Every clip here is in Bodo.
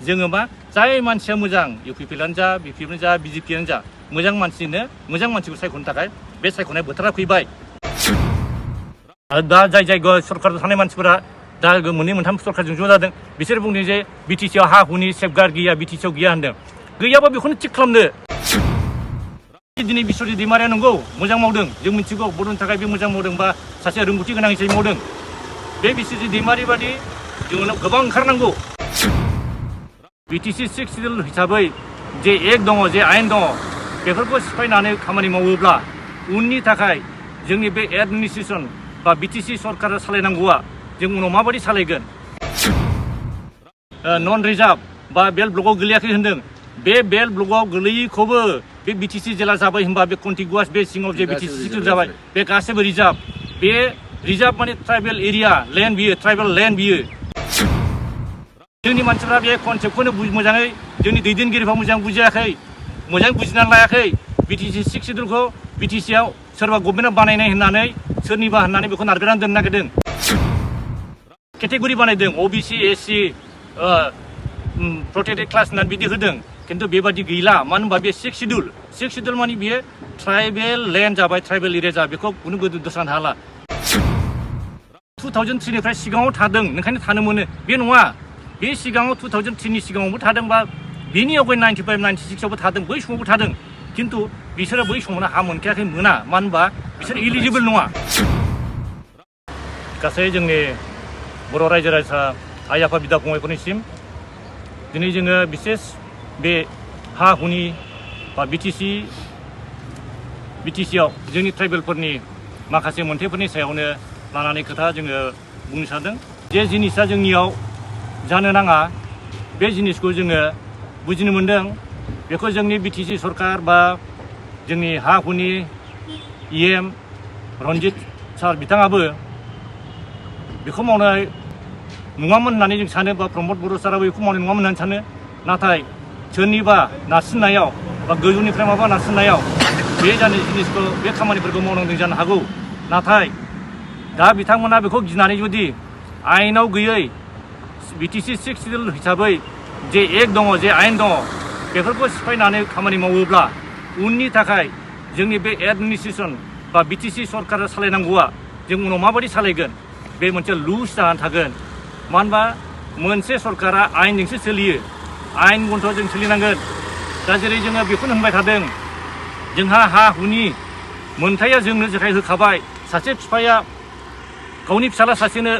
जोङो मा जाय मानसिया मोजां UPPआनो जा BPआनो जा BJPआनो जा मोजां मानसिखौ सायख'नो थाखाय बे सायख'नाय बोथोरा फैबाय। आरो दा जाय सरकाराव थानाय मानसिफोरा दा मोननै मोनथाम सरकारजों ज' जादों बिसोर बुंदों जे BTCआव हा हुनि सेफगार्ड गैया, BTCआव गैया होनदों। गैयाबा बेखौनो थिग खालामदो। दिनै बिश्वजित दैमारिया नंगौ मोजां मावदों, जों मिथिगौ बर'नि थाखाय बे मोजां मावदों बा सासे रोंगौथि गोनां हिसाबै मावदों। बे बिश्वजित दैमारि बादि जोंनाव गोबां ओंखारनांगौ। BTC 6 सिडिउल हिसाबै जे एक्ट दङ, जे आयेन दङ, बेफोरखौ सिफायनानै खामानि मावोब्ला उननि थाखाय जोंनि बे एडमिनिस्ट्रेसन बा BTC सरकारा सालायनांगौआ जों उनाव माबायदि सालायगोन? नन रिजार्भ बा बेल्ट ब्लकआव गोलैयाखै होनदों। बे बेल्ट ब्लकआव गोलैयैखौबो बे BTC जेला जाबाय होनबा बे कन्टिगुवास बे सिङाव जे BTC सिडिउल जाबाय बे गासैबो रिजार्भ। बे रिजार्भ माने ट्राइबेल एरिया लेन्ड बियो, ट्राइबेल लेन्ड बियो। जोंनि मानसिफ्रा बे कनसेप्टखौनो मोजाङै जोंनि दैदेनगिरिफ्रा मोजां बुजियाखै, मोजां बुजिनानै लायाखै। BTC 6 सिडिउलखौ BTCआव सोरबा गभर्नमेन्टआ बानायनाय होननानै सोरनिबा होननानै बेखौ नारगारनानै दोननो नागिरदों। केटेगरि बानायदों OBC SC प्रोटेक्टेड क्लास होननानै बिदि होदों, खिन्थु बेबादि गैला। मानो होनबा बे 6 सिडिउल माने बियो ट्राइबेल लेन्ड जाबाय, ट्राइबेल एरिया जाबाय, बेखौ खुनु गोदो दस्रानो हाला। 2003निफ्राय सिगाङाव थादों, ओंखायनो थानो मोनो बे नङा। बे सिगाङाव 2003नि सिगाङावबो थादों बा बिनि आवगाय 95, 96आवबो थादों, बै समावबो थादों। खिन्थु बिसोरो बै समावनो हा मोनखायाखै, मोना। मानो होनबा बिसोर इलिजिबोल नङा। गासै जोंनि बर' रायजो राजा आइ आफा बिदा फंबायफोरनिसिम दिनै जोङो बिसेस बे हा हुनि बा BTCआव जोंनि ट्राइबेलफोरनि माखासे मोनथायफोरनि सायावनो लानानै खोथा जोङो बुंनो सानदों। जे जिनिसा जोंनियाव जानो नाङा बे जिनिसखौ जोङो बुजिनो मोन्दों। बेखौ जोंनि BTC सरकार बा जोंनि हा हुनि EM रन्जित सार बिथाङाबो बेखौ मावनाय नङामोन होननानै जों सानो, बा प्रमद बर' साराबो बेखौ मावनाय नङामोन होननानै सानो। नाथाय सोरनिबा नारसिननायाव बा गोजौनिफ्राय माबा नारसिननायाव बे जानाय जिनिसखौ बे खामानिफोरखौ मावनांदों जानो हागौ। नाथाय दा बिथांमोना बेखौ गिनानै जुदि आयेनाव गैयै BTC 6 सिडिउल हिसाबै जे एक्ट दङ, जे आयेन दङ, बेफोरखौ सिफायनानै खामानि मावोब्ला उननि थाखाय जोंनि बे एडमिनिस्ट्रेसन बा BTC सरकारा सालायनांगौआ जों उनाव माबायदि सालायगोन? बे मोनसे लुज जानानै थागोन। मानो होनबा मोनसे सरकारा आयेनजोंसो सोलियो, आयेन बन्थ' जों सोलिनांगोन। दा जेरै जोङो बेखौनो होनबाय थादों, जोंहा हा हुनि मोनथाया जोंनो जेखाय होखाबाय। सासे बिफाया गावनि फिसाला सासेनो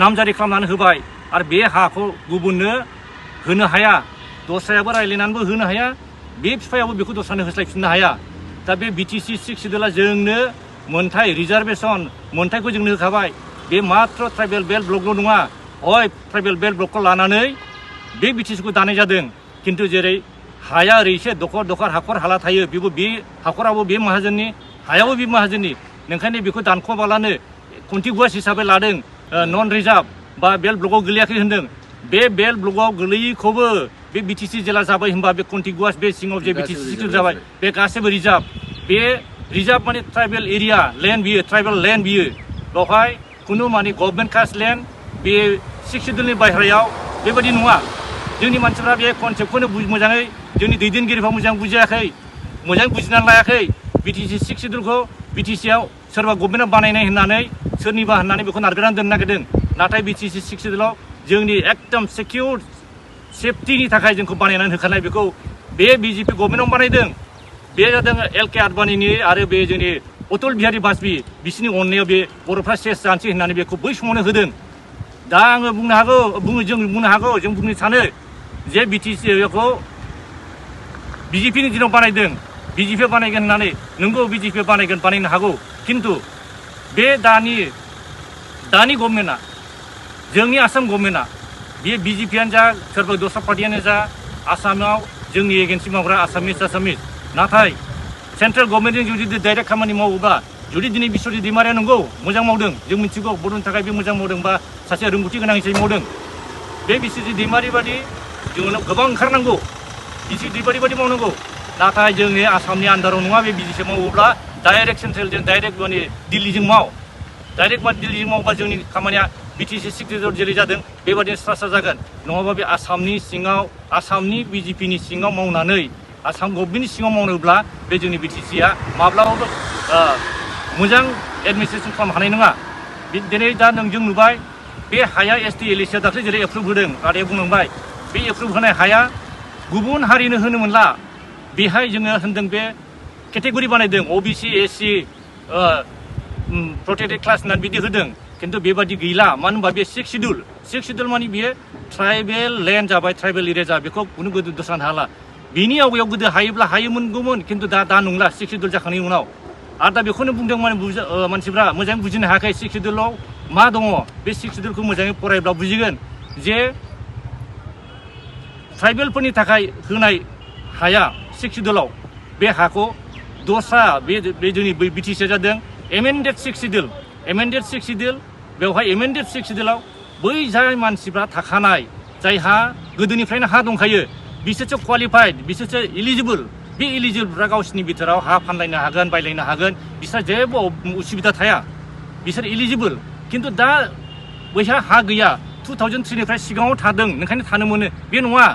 नामजारि खालामनानै होबाय, आरो बे हाखौ गुबुननो होनो हाया, दस्रायाबो रायज्लायनानैबो होनो हाया, बे बिफायाबो बेखौ दस्रानो होस्लायफिननो हाया। दा बे BTC 6 सिडिउला जोंनो मोनथाय रिजार्भेसन मोनथायखौ जोंनो होखाबाय। बे मात्र ट्राइबेल बेल्ट ब्लकल' नङा, ट्राइबेल बेल्ट ब्लकखौ लानानै बे BTCखौ दानाय जादों। खिन्थु जेरै हाया ओरै एसे दखर हाखर हाला थायो, बेबो बे हाखराबो बे माहाजोननि, हायाबो बे माहाजोननि। ओंखायनो बेखौ दानख'बालानो कन्टिगुवास हिसाबै लादों। नन रिजार्भ बा बेल्ट ब्लकआव गोलैयाखै होनदों। बे बेल्ट ब्लकआव गोलैयैखौबो बे BTC जेला जाबाय होनबा बे कन्टिगुवास बे सिङाव जे BTC सिडिउल जाबाय बे गासैबो रिजार्भ। बे रिजार्भ माने ट्राइबेल एरिया लेन्ड बियो, ट्राइबेल लेन्ड बियो। बेवहाय खुनु माने गभर्नमेन्ट कास्ट लेन्ड बे 6 सिडिउलनि बाहेरायाव बेबायदि नङा। जोंनि मानसिफ्रा बे कनसेप्टखौनो मोजाङै जोंनि दैदेनगिरिफ्रा मोजां बुजियाखै, मोजां बुजिनानै लायाखै। BTC 6 सिडिउलखौ BTCआव सोरबा गभर्नमेन्टआ बानायनाय होननानै सोरनिबा होननानै बेखौ नारगारनानै दोननो नागिरदों। नाथाय BTC 6 सिडिउलाव जोंनि एकदम सिकिउर सेफटिनि थाखाय जोंखौ बानायनानै होखानाय। बेखौ बे BJP गभर्नमेन्टआव बानायदों। बे जादों LK आडबाणीनि आरो बे जोंनि अटल बिहारी बाजपेयी बिसोरनि अननायाव बे बर'फ्रा सेस जानोसै होननानै बेखौ बै समावनो होदों। दा आङो जों बुंनो हागौ, जों बुंनो सानो जे BTCखौ BJPनि दिनाव बानायदों, BJP बानायगोन होननानै। नोंगौ BJP बानायगोन, बानायनो हागौ। खिन्थु बे दानि गभर्नमेन्टआ, जोंनि आसाम गभर्नमेन्टआ, बे BJPआनो जा सोरबा दस्रा पार्टियानो जा, आसामाव जोंनि एगेन्सि मावग्रा आसामिस नाथाय सेन्ट्रेल गभर्नमेन्टजों जुदि डाइरेक्ट खामानि मावोब्ला, जुदि दिनै बिश्वजित दैमारिया नंगौ मोजां मावदों, जों मिथिगौ बर'नि थाखाय बे मोजां मावदों बा सासे रोंगौथि गोनां हिसाबै मावदों। बे बिश्वजित दैमारि बादि जोंनाव गोबां ओंखारनांगौ, बिश्वजित दैमारि बादि मावनांगौ। नाथाय जोंनि आसामनि आन्दाराव नङा। बे BJP मावोब्ला डाइरेक्ट सेन्ट्रेलजों डाइरेक्ट माने दिल्लीजों डाइरेक्ट दिल्लीजों मावोबा जोंनि खामानिया BTC 60 जेरै जादों बेबादिनो स्रा जागोन नङाबा बे आसामनि सिङाव आसामनि BJPनि सिङाव मावनानै आसाम गभर्नमेन्टनि सिङाव मावनोब्ला बे जोंनि BTCआ माब्लाबाबो मोजां एडमिनिस्ट्रेसन खालामनो हानाय नङा दिनै दा नोंजों नुबाय बे हाया ST LACआ दाख्लै जेरै एप्रुभ होदों आदाया बुंलांबाय बे एप्रुभ होनाय हाया गुबुन हारिनो होनो मोनला बेहाय जोङो होनदों बे केटेगरि बानायदों OBC SC प्रोटेक्टेड क्लास होननानै बिदि होदों खिन्थु बेबादि गैला मानो होनबा बे 6 शिड्युल माने बियो ट्राइबेल लेन्ड जाबाय ट्राइबेल एरिया जाबाय बेखौ खुनु गोदो दस्रानो हाला बिनि आवगायाव गोदो हायोब्ला हायोमोनगौमोन खिन्थु दा नंला 6 शिड्युल जाखांनायनि उनाव आरो दा बेखौनो बुंदों माने मानसिफ्रा मोजाङै बुजिनो हायाखै 6 शिड्युलाव मा दङ बे 6 शिड्युलखौ मोजाङै फरायब्ला बुजिगोन जे ट्राइबेलफोरनि थाखाय होनाय हाया 6 शिड्युलाव बे हाखौ दस्रा बे जोंनि BTCआ जादों एमेन्डेड 6 शिड्युल बेवहाय एमेन्डेड 6 शिड्युलाव बै जाय मानसिफ्रा थाखानाय जायहा गोदोनिफ्रायनो हा दंखायो बिसोरसो क्वालिफाइड बिसोरसो इलिजिबोल बे इलिजिबोलफ्रा गावसिनि बिथोराव हा फानलायनो हागोन बायलायनो हागोन बिसोर जेबो उसुबिदा थाया बिसोर इलिजिबोल खिन्थु दा बैहा हा गैया 2003 निफ्राय सिगाङाव थादों ओंखायनो थानो मोनो बे नङा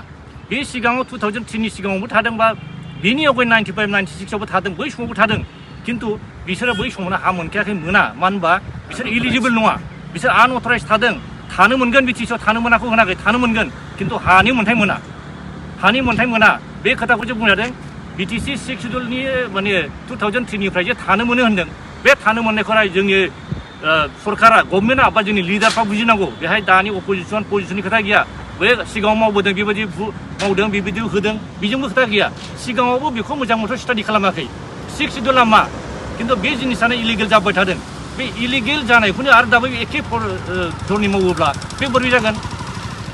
बे सिगाङाव 2003 नि सिगाङावबो थादोंबा बिनि आवगाय 95 96 आवबो थादों बै समावबो थादों खिन्थु बिसोरो बै समावनो हा मोनखायाखै मोना मानो होनबा बिसोर इलिजिबोल नङा बिसोर आनअथराइज थादों थानो मोनगोन BTCआव थानो मोनाखौ होनाखै थानो मोनगोन खिन्थु हानि मोन्थाय मोना बे खोथाखौ जों बुंजादों BTC 6 शिड्युलनि माने 2003 निफ्राय जे थानो मोनो होनदों बे थानो मोननायखौ जोंनि सरकारा गभर्नमेन्टआ बा जोंनि लिडारफ्रा बुजिनांगौ बेहाय दानि पजिशननि खोथा गैया बे सिगाङाव मावबोदों बेबायदि मावदों बेबायदि होदों बेजोंबो खोथा गैया सिगाङावबो बेखौ मोजां मथ' स्टाडि खालामाखै 6 शिड्युला मा खिन्थु बे जिनिसानो इलिगेल जाबाय थादों बे इलिगेल जानायखौनो आरो दाबो एखे धरनि मावोब्ला बे बोरै जागोन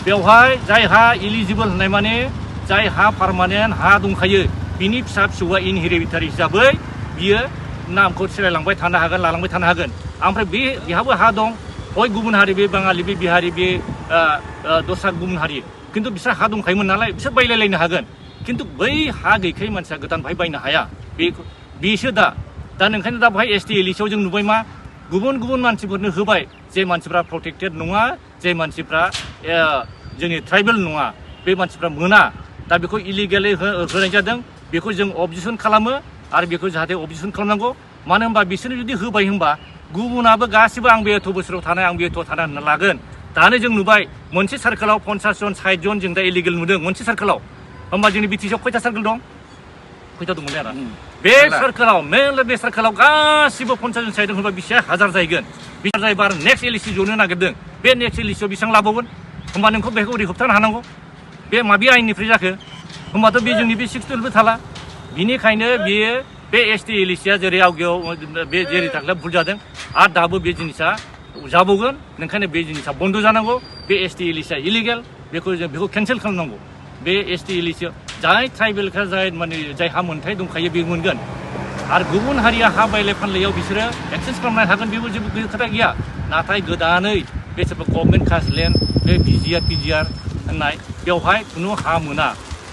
बेवहाय जायहा इलिजिबोल होननाय माने जाय हा पार्मानेन्ट हा दंखायो बिनि फिसा फिसौआ इनहेरिटारि हिसाबै बियो नामखौ सोलायलांबाय थानो हागोन लालांबाय थानो हागोन ओमफ्राय बेहाबो हा दं हय गुबुन हारि बे बाङालि बे बिहारि बे दस्रा गुबुन हारि खिन्थु बिसोर हा दंखायोमोन नालाय बिसोर बायलायलायनो हागोन खिन्थु बै हा गैखायै मानसिया गोदान बाहाय बायनो हाया बेसो दा ओंखायनो दा बाहाय ST LACआव जों नुबाय मा गुबुन मानसिफोरनो होबाय जे मानसिफ्रा प्रटेक्टेड नङा जे मानसिफ्रा जोंनि ट्राइबेल नङा बे मानसिफ्रा मोना दा बेखौ इलिगेलै होनाय जादों बेखौ जों अबजेक्सन खालामो आरो बेखौ जाहाथे अबजेक्सन खालामनांगौ मानो होनबा बिसोरनो जुदि होबाय होनबा गुबुनाबो गासिबो आं बे एथ' बोसोराव थानाय आं बे एथ' थानाय होनना लागोन दानो जों नुबाय मोनसे सार्कोलाव 50 जन 60 जन जों दा इलिगेल नुदों मोनसे सार्कोलाव होमबा जोंनि BTCआव खयथा सार्कोल दं खयथा दंमोनलै आरो बे सार्कोलाव मेनला बे सार्कोलाव गासिबो 50 जन 60 जन होनबा बेसे हाजार जाहैगोन बिसार जायोबा आरो नेक्स्ट LAC जनो नागिरदों बे नेक्स्ट LACआव बेसेबां लाबावगोन होमबा नोंखौ बेखौ ओरै होबथानो हानांगौ बे माबे आयेननिफ्राय जाखो होमबाथ' बे जोंनि बे 6 शिड्युलबो थाला बिनिखायनो बेयो बे ST LACआ जेरै आवगायाव बे जेरै थाख्ला भुल जादों आरो दाबो बे जिनिसा जाबावगोन ओंखायनो बे जिनिसा बन्द जानांगौ बे ST LACआ इलिगेल बेखौ केन्सेल खालामनांगौ बे ST LACआव जाय ट्राइबेलफ्रा माने जाय हा मोन्थाय दंखायो बे मोनगोन आरो गुबुन हारिया हा बायलाय फानलायाव बिसोरो एक्सेस खालामनो हागोन बेबो जेबो खोथा गैया नाथाय गोदानै बे सोरबा गभर्नमेन्ट कास्ट लेन्ड बे PGR होननाय बेवहाय खुनु हा मोना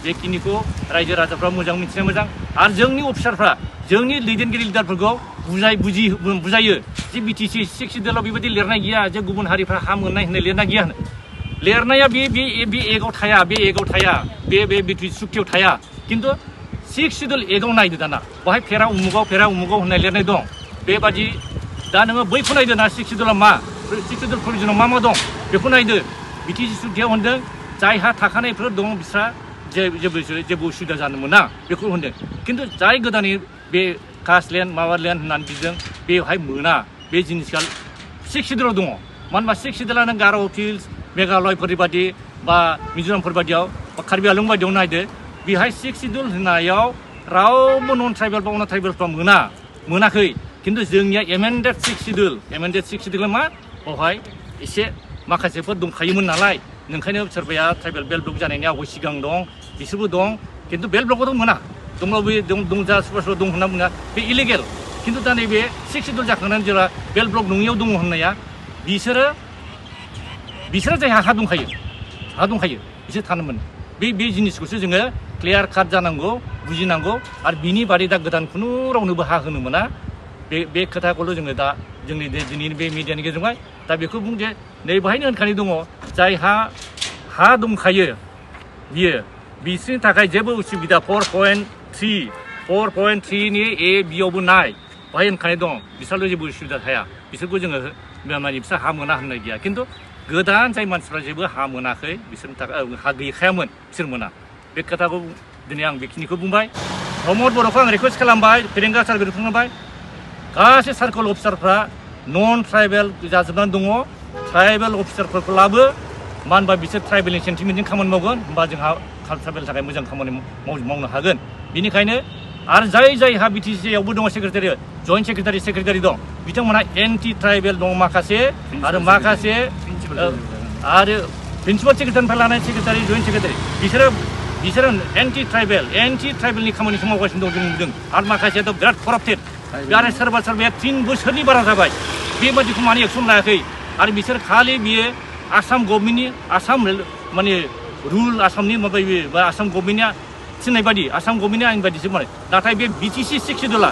बेखिनिखौ रायजो राजाफ्रा मोजां मिथिनाया मोजां आरो जोंनि अफिसारफ्रा जोंनि दैदेनगिरि लिडारफोरखौ बुजायो जे BTC 6 शिड्युलाव बेबायदि लिरनाय गैया जे गुबुन हारिफ्रा हा मोननाय होननाय लिरनाय गैया होनो लिरनाया बे एगाव थाया बे BTC सुक्तियाव थाया खिन्थु 6 शिड्युल एगाव नायदो दाना बाहाय फेरा उमुगाव होननाय लिरनाय दं बेबादि दा नोङो बैखौ नायदो ना 6 शिड्युला मा 6 शिड्युल प्रभिजनाव मा दं बेखौ नायदो BTC सुक्तियाव होनदों जायहा थाखानायफोर दं बिस्रा जेबो उसुबिदा जानो मोना बेखौ होनदों खिन्थु जाय गोदानै बे कास्ट लेन्ड माबा लेन्ड होननानै बिदों बेवहाय मोना बे जिनिसा 6 शिड्युलाव दङ मानो होनबा 6 शिड्युला नों गार' हिल्स मेघालयफोरनि बादि बा मिज'रामफोर बादियाव बा कार्बि आलं बादियाव नायदो बेहाय 6 शिड्युल होनायाव रावबो नन ट्राइबेल बा अन ट्राइबेलफ्रा मोनाखै खिन्थु जोंनिया एमेन्डेड 6 शिड्युल मा बेवहाय एसे माखासेफोर दंखायोमोन नालाय ओंखायनो सोरबाया ट्राइबेल बेल्ट ब्लक जानायनि आवगाय सिगां दं बिसोरबो दं खिन्थु बेल्ट ब्लकआवथ' मोना दंब्लाबो दंजा सोरबा दं होनना बुङा बे इलिगेल खिन्थु दा नैबे 6 शिड्युल जाखांनानै जेब्ला बेल्ट ब्लक नङियाव दङ होननाया बिसोरो जायहा हा दंखायो बिसोर थानो मोनो बे जिनिसखौसो जोङो क्लियार काट जानांगौ बुजिनांगौ आरो बिनि बादै दा गोदान खुनु रावनोबो हा होनो मोना बे खोथाखौल' जोङो दा जोंनि दिनैनि बे मिडियानि गेजेरजोंहाय दा दा बेखौ बुंदे नै बाहायनो होनखानाय दङ जायहा हा दंखायो बियो बिसोरनि थाखाय जेबो उसुबिदा 4.3 नि ए बियावबो नाय बाहाय होनखानाय दं बिसोरल' जेबो उसुबिदा थाया बिसोरखौ जोङो माने बिसोर हा मोना होननाय गैया खिन्थु गोदान जाय मानसिफ्रा जेबो हा मोनाखै बिसोरनि थाखाय हा गैखायामोन बिसोर मोना बे खोथाखौ दिनै आं बेखिनिखौ बुंबाय प्रमद बर'खौ आं रिकुवेस्ट खालामबाय फेरेंगा सारखौ खुंबाय गासै सार्कोल अफिसारफ्रा नन ट्राइबेल जाजोबनानै दङ ट्राइबेल अफिसारफोरखौ लाबो मानो होनबा बिसोर ट्राइबेलनि सेन्टिमेन्टजों खामानि मावगोन होमबा जोंहा ट्राइबेलनि थाखाय मोजां खामानि मावनो हागोन बेनिखायनो आरो जायहा बिटिसिआवबो दङ सेक्रेटारि जइन्ट सेक्रेटारि दं बिथांमोनहा एन्टि ट्राइबेल दं माखासे आरो माखासे आरो प्रिन्सिपाल सेक्रेटारिनिफ्राय लानाय सेक्रेटारि जइन्ट सेक्रेटारि बिसोरो एन्टि ट्राइबेलनि खामानिखौ मावगासिनो दं जों नुदों आरो माखासेयाथ' बिराद कराप्टेड आरो सोरबाया 3 बोसोरनि बारा जाबाय बेबादिखौ माने एक्सन लायाखै आरो बिसोर खालि बियो आसाम गभर्नमेन्टनि आसाम माने रुल आसामनि माबायो बा आसाम गभर्नमेन्टआ थिननाय बादि आसाम गभर्नमेन्टनि आयेन बादिसो माने नाथाय बे बिटिसि 6 सिडुला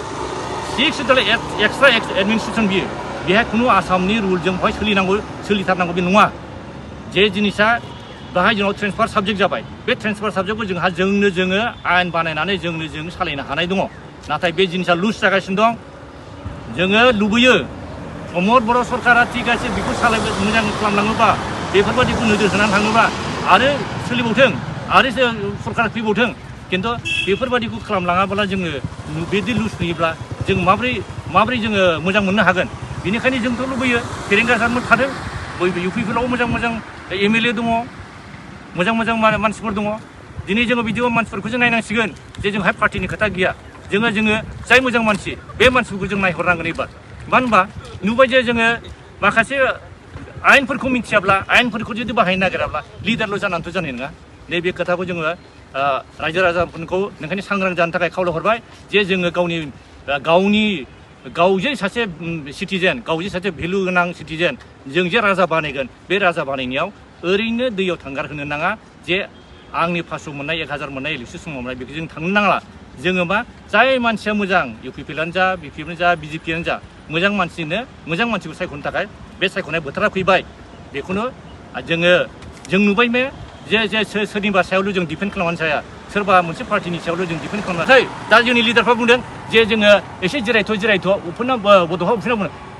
एक्सट्रा एडमिनिस्ट्रेसन बियो बेहाय खुनु आसामनि रुलजों बेहाय सोलिथारनांगौ बे नङा जे जिनिसा बाहाय जोंनाव ट्रेन्सफार साबजेक्ट जाबाय बे ट्रेन्सफार साबजेक्टखौ जोङो आयेन बानायनानै जों सालायनो हानाय दङ नाथाय बे जिनिसा लुज जागासिनो दं जोङो लुबैयो प्रमद बर' सरकारा थिग আছে बेखौ मोजां खालामलाङोबा बेफोरबादिखौ नोजोर होनानै थाङोबा आरो सोलिबावथों आरो सरकारा फैबावथों खिन्थु बेफोरबादिखौ खालामलाङाब्ला जोङो बेदि लुज नुयोब्ला जों माब्रै जोङो मोजां मोननो हागोन बेनिखायनो जोंथ' लुबैयो फेरेंगा सारमोन थादों बयबो इउपिपिएलआव मोजां एमएलए दङ मोजां मानसिफोर दङ दिनै जोङो बिदियाव मानसिफोरखौ जों नायनांसिगोन जे जोंहाय पार्टिनि खोथा गैया जोङो जाय मोजां मानसि बे मानसिफोरखौ जों नायहरनांगोन एबार मानो होनबा नुबाय जे जोङो माखासे आयेनफोरखौ मिथियाब्ला आयेनफोरखौ जुदि बाहायनो नागिराब्ला लिडारल' जानानैथ' जानाय नङा नैबे खोथाखौ जोङो रायजो राजाफोरखौ नोंखायनो सांग्रां जानो थाखाय खावलायहरबाय जे जोङो गावजे सासे सिटिजेन गावजे सासे भेलु गोनां सिटिजेन जों जे राजा बानायगोन बे राजा बानायनायाव ओरैनो दैयाव थांगारहोनो नाङा जे आंनि 500 मोननाय 1000 मोननाय इलेक्सन समाव मोननाय बेखौ जों थांनो नांला जोङो मा जाय मानसिया मोजां इउपिपिएलआनो जा बिपिएफआनो जा बिजेपिआनो जा मोजां मानसिखौ सायख'नो थाखाय बे सायख'नाय बोथोरा फैबाय बेखौनो जों नुबाय जे सोरनिबा सायावल' जों डिपेन्ड खालामनानै जाया सोरबा मोनसे पार्टिनि सायावल' जों डिपेन्ड खालामनानै दा जोंनि लिडारफ्रा बुंदों जे जोङो एसे जिरायथ'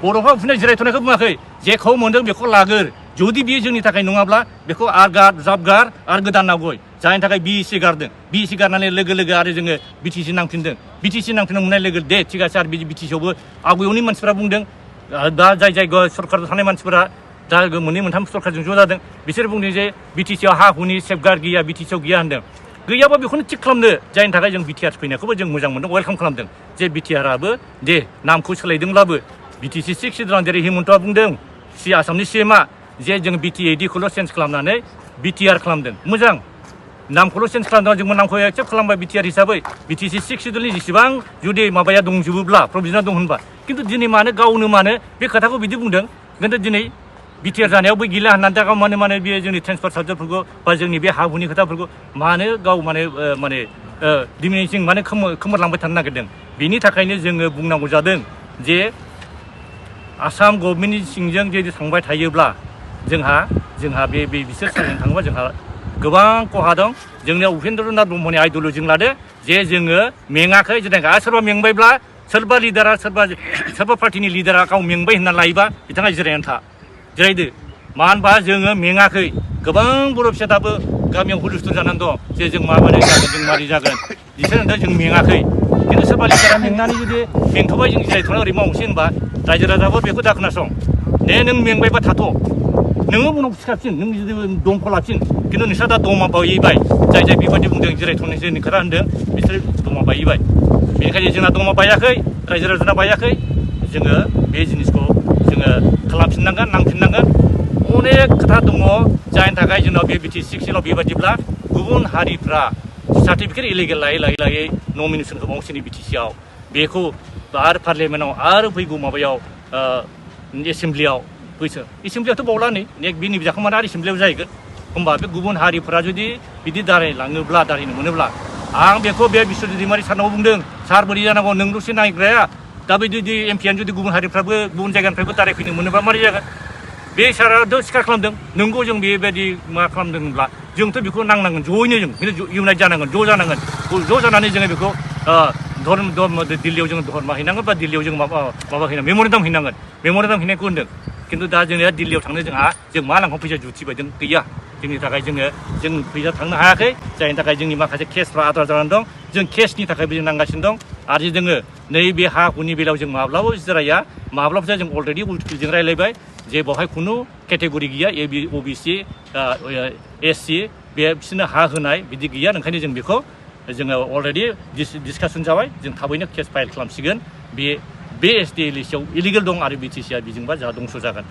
बड'फा उफिना जिरायथ'नायखौ बुङाखै जेखौ मोनदों बेखौ लागोर जुदि बियो जोंनि थाखाय नङाब्ला बेखौ जाबगार आरो गोदान नावगय जायनि थाखाय बिएसि गारदों बिएसि गारनानै लोगो आरो जोङो बिटिसि नांफिनदों बिटिसि नांफिननो मोननाय लोगो दे थिग আছে आरो बिटिसिआवबो आवगायावनि मानसिफ्रा बुंदों दा जाय सरकाराव थानाय मानसिफोरा दा मोननै मोनथाम सरकारजों ज' जादों बिसोर बुंदों जे बिटिसिआव हा हुनि सेफगार्ड गैया बिटिसिआव गैया होनदों गैयाबा बेखौनो थिग खालामदो जायनि थाखाय जों बिटिआर फैनायखौबो जों मोजां मोनदों वेलकाम खालामदों जे बिटिआरआबो दे नामखौ सोलायदोंब्लाबो बिटिसि 6 सिडुलाव जेरै हिमन्तआ बुंदों आसामनि सिएमआ जे जों बिटिएडिखौल' चेन्ज खालामनानै बिटिआर खालामदों मोजां नामखौल' चेन्ज खालामदों जोंबो नामखौ एक्सेप्ट खालामबाय बिटिआर हिसाबै बिटिसि 6 सिडुलनि जेसेबां जुदि माबाया दंजोबोब्ला प्रभिजनआ दं होनबा खिन्थु दिनै गावनो बे खोथाखौ बिदि बुंदों खिन्थु दिनै बिटिआर जानायावबो गैला होननानै दा गाव माने बेयो जोंनि ट्रेन्सफार साबजेक्टफोरखौ बा जोंनि बे हा हुनि खोथाफोरखौ गाव डिमिनिसिं खोमोरलांबाय थानो नागिरदों बेनि थाखायनो जोङो बुंनांगौ जादों जे आसाम गभर्नमेन्टनि सिंजों जुदि थांबाय थायोब्ला जोंहा बिसोर सालायनो थाङोबा जोंहा गोबां खहा दं जोंनियाव उपेन्द्रनाथ ब्रह्मनि आइडिय'लजिजों लादो जे जोङो मेङाखै जेनेबा सोरबा मेंबायब्ला सोरबा लिडारा सोरबा पार्टिनि लिडारा गाव मेंबाय होनना लायोबा बिथाङा जिरायनानै जिरायदो मानो होनबा जोङो मेङाखै गोबां बर' फिसा दाबो गामियाव हुलुस्थुल जानानै दं जे जों माबोरै जागोन जों मारै जागोन बिसोर होनदों जों मेङाखै खिन्थु सोरबा लिडारा मेंनानै जुदि मेंथ'बाय जों जिरायथ'ना ओरै मावनोसै होनबा रायजो राजाफोर बेखौ दा खोनासं दे नों मेंबायबा थाथ' नोङो उनाव सिखारफिन नों जुदि दमखौ लाफिन खिन्थु नोंस्रा दा दमा बायबाय जाय बेबायदि बुंदों जिरायथ'नायसो खोथा होनदों बिसोर दमा बायबाय बेनिखायनो जोंना दमा बायाखै रायजो राजाना बायाखै जोङो बे जिनिसखौ जोङो खालामफिननांगोन नांफिननांगोन अनेक खोथा दङ जायनि थाखाय जोंनाव बे बिटिसि 6 सिडुलाव बेबायदिब्ला गुबुन हारिफ्रा सार्टिफिकेट इलिगेल लायै नमिनेसन होबावसिनो बिटिसिआव बेखौ आरो पार्लियामेन्टआव आरो फैगौ माबायाव एसेमब्लियाव एसेमब्लियावथ' बावला नै बिनि बिजाखौ आरो एसेमब्लियाव जाहैगोन होमबा बे गुबुन हारिफोरा जुदि बिदि दारायनो मोनोब्ला आं बेखौ बे बिश्वजित दैमारि सारनाव बुंदों सार बोरै जानांगौ नोंल'सो नायग्राया दा बिदि एमपिआनो जुदि गुबुन हारिफ्राबो गुबुन जायगानिफ्रायबो दारायफैनो मोनोबा मारै जागोन बे साराथ' सिखार खालामदों नोंगौ जों बेबायदि मा खालामदोंब्ला जोंथ' बेखौ नांनांगोन ज'यैनो जों बेनो इउनाइट जानांगोन ज' जानांगोन ज' जानानै जोङो बेखौ दिल्लीयाव जों धर्मा हैनांगोन बा दिल्लीयाव जों माबा हैनांगोन मेम'रेन्डाम हैनांगोन मेम'रेन्डाम हैनायखौ होनदों खिन्थु दा जोङो दिल्लीयाव थांनो जों मा लांफां फैसा जुथिबायदों गैया जोंनि थाखाय जों फैसा थांनो हायाखै जायनि थाखाय जोंनि माखासे केसफ्रा आद्रा जानानै दं जों केसनि थाखायबो जों नांगासिनो दं आरो जोङो नैबे हा हुनि बेलायाव जों माब्लाबाबो जिराया माब्लाबासो जों अलरेडि उल्टिजों रायलायबाय जे बेवहाय खुनु केटेगरि गैया ओबिसि एससि बे बिसोरनो हा होनाय बिदि गैया ओंखायनो जों बेखौ जोङो अलरेडि डिसकासन जाबाय जों थाबैनो केस फाइल खालामसिगोन बे एसडिएलएसआव इलिगेल दं आरो बिटिसिआ बिजोंबा जोंहा दंस' जागोन